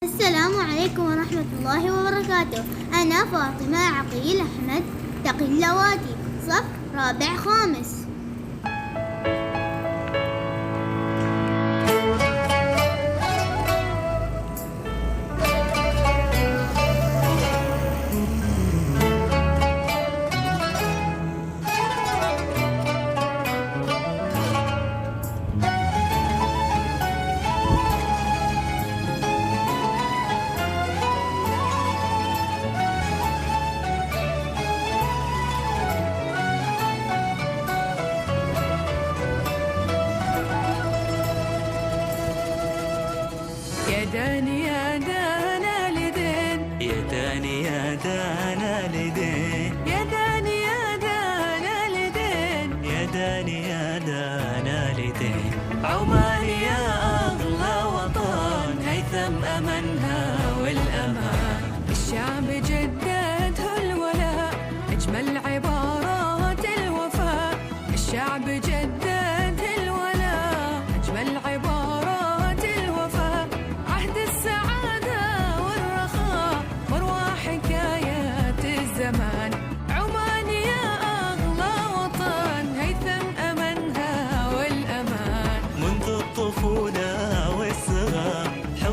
السلام عليكم ورحمة الله وبركاته. أنا فاطمة عقيل أحمد تقي اللواتي، صف رابع خامس. يا داني يا دانا لدين، يا داني يا دانا لدين، يا داني يا دانا لدين، يا داني يا دانا لدين. عمان يا أغلى وطن، هيثم أمنها والأمان. الشعب جدده الولاء، أجمل